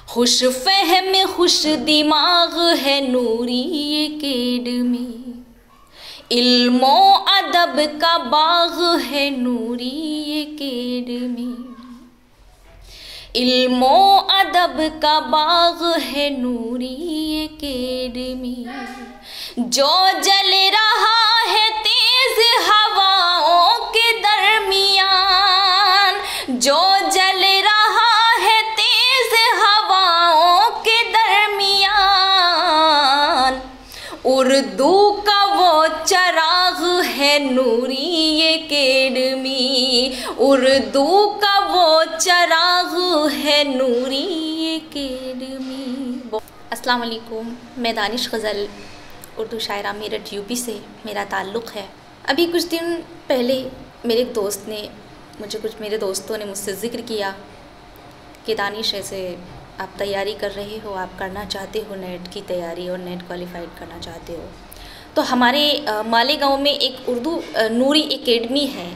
खुश फहम खुश दिमाग है नूरी एकेडमी, इल्मो अदब का बाग है नूरी एकेडमी, इल्मो अदब का बाग है नूरी एकेडमी। जो जल रहा है तेज हवाओं के दरमियान, जो जल रहा है तेज हवाओं के दरमियान, उर्दू का वो चराग है नूरी एकेडमी, उर्दू का वो चराग है नूरी एकेडमी। अस्सलाम वालेकुम, मैं दानिश ग़ज़ल उर्दू शायरा मेरठ यूपी से मेरा ताल्लुक़ है। अभी कुछ दिन पहले मेरे मेरे दोस्तों ने मुझसे ज़िक्र किया कि दानिश ऐसे आप तैयारी कर रहे हो, आप करना चाहते हो नेट की तैयारी और नेट क्वालिफाइड करना चाहते हो, तो हमारे मालेगांव में एक उर्दू नूरी एकेडमी है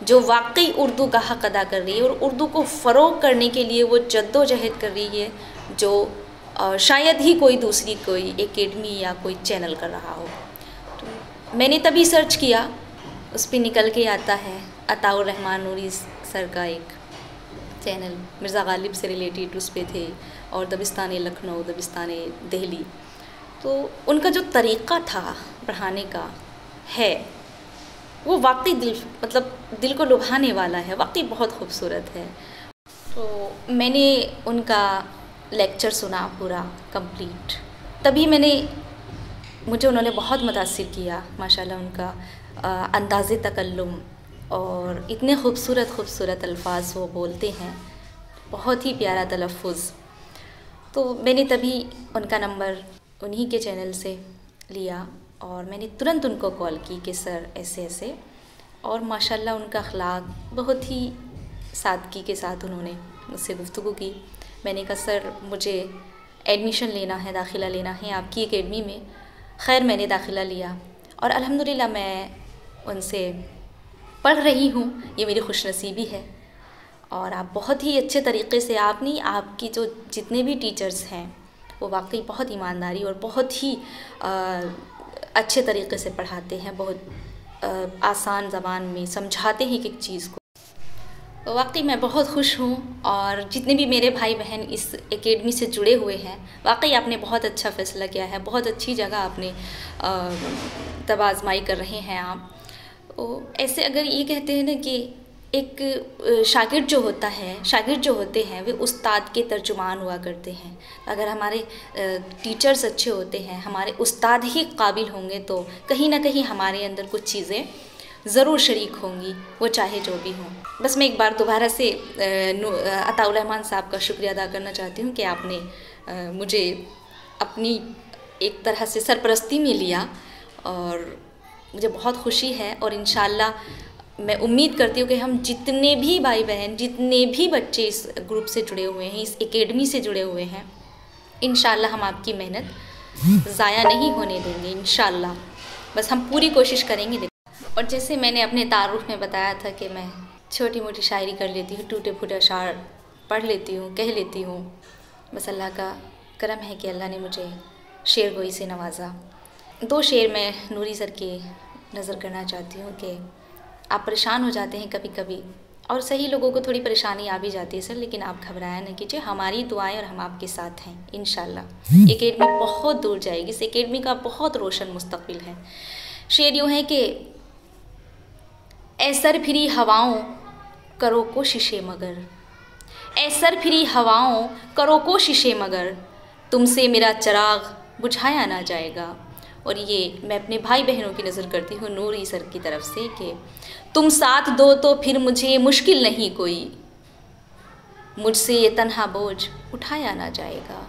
जो वाकई उर्दू का हक़ अदा कर रही है और उर्दू को फ़रोग़ करने के लिए वो जद्दोजहद कर रही है जो शायद ही कोई दूसरी कोई एकेडमी या कोई चैनल कर रहा हो। तो मैंने तभी सर्च किया, उस पर निकल के आता है अताउर रहमान नूरी सर का एक चैनल, मिर्ज़ा गालिब से रिलेटेड उस पर थे, और दबिस्तान लखनऊ, दबिस्तान दिल्ली। तो उनका जो तरीक़ा था पढ़ाने का है वो वाकई दिल को लुभाने वाला है, वाकई बहुत खूबसूरत है। तो मैंने उनका लेक्चर सुना पूरा कंप्लीट, तभी मुझे उन्होंने बहुत मुतासिर किया। माशाल्लाह उनका अंदाज़े तकल्लुम और इतने खूबसूरत अल्फाज वो बोलते हैं, बहुत ही प्यारा तलफ़ुज़। तो मैंने तभी उनका नंबर उन्हीं के चैनल से लिया और मैंने तुरंत उनको कॉल की कि सर ऐसे ऐसे, और माशाल्लाह उनका अखलाक बहुत ही सादगी के साथ उन्होंने मुझसे गुफ्तगू की। मैंने कहा सर मुझे एडमिशन लेना है, दाखिला लेना है आपकी एकेडमी में। खैर मैंने दाखिला लिया और अल्हम्दुलिल्लाह मैं उनसे पढ़ रही हूँ, ये मेरी खुशनसीबी है। और आप बहुत ही अच्छे तरीक़े से, आपकी जो जितने भी टीचर्स हैं वो वाकई बहुत ईमानदारी और बहुत ही अच्छे तरीक़े से पढ़ाते हैं, बहुत आसान ज़बान में समझाते हैं एक चीज़ को। तो वाकई मैं बहुत खुश हूँ, और जितने भी मेरे भाई बहन इस एकेडमी से जुड़े हुए हैं, वाकई आपने बहुत अच्छा फ़ैसला किया है, बहुत अच्छी जगह आपने तब आज़माई कर रहे हैं आप। तो ऐसे अगर ये कहते हैं ना कि एक शागिर्द जो होते हैं वे उस्ताद के तर्जुमान हुआ करते हैं। अगर हमारे टीचर्स अच्छे होते हैं, हमारे उस्ताद ही काबिल होंगे, तो कहीं ना कहीं हमारे अंदर कुछ चीज़ें ज़रूर शरीक होंगी, वो चाहे जो भी हों। बस मैं एक बार दोबारा से अताउर रहमान साहब का शुक्रिया अदा करना चाहती हूँ कि आपने मुझे अपनी एक तरह से सरपरस्ती में लिया, और मुझे बहुत खुशी है। और इंशाअल्लाह मैं उम्मीद करती हूँ कि हम जितने भी भाई बहन, जितने भी बच्चे इस ग्रुप से जुड़े हुए हैं, इस एकेडमी से जुड़े हुए हैं, इंशाअल्लाह हम आपकी मेहनत ज़ाया नहीं होने देंगे इंशाअल्लाह। बस हम पूरी कोशिश करेंगे। और जैसे मैंने अपने तारुफ में बताया था कि मैं छोटी मोटी शायरी कर लेती हूँ, टूटे फूटे अशार पढ़ लेती हूँ, कह लेती हूँ। बस अल्लाह का करम है कि अल्लाह ने मुझे शेर गोई से नवाजा। 2 शेर मैं नूरी सर के नज़र करना चाहती हूँ कि आप परेशान हो जाते हैं कभी कभी, और सही लोगों को थोड़ी परेशानी आ भी जाती है सर, लेकिन आप घबराया न कीजिए, हमारी दुआएं और हम आपके साथ हैं इंशाल्लाह। एकेडमी बहुत दूर जाएगी, इस एकेडमी का बहुत रोशन मुस्तकबिल है। शेर यूँ है कि ऐ सर फिरी हवाओं करो कोशिशें मगर, ऐ सर फिरी हवाओं करो कोशिशें मगर, तुमसे मेरा चिराग बुझाया ना जाएगा। और ये मैं अपने भाई बहनों की नज़र करती हूँ नूरी सर की तरफ से कि तुम साथ दो तो फिर मुझे मुश्किल नहीं कोई, मुझसे ये तन्हा बोझ उठाया ना जाएगा।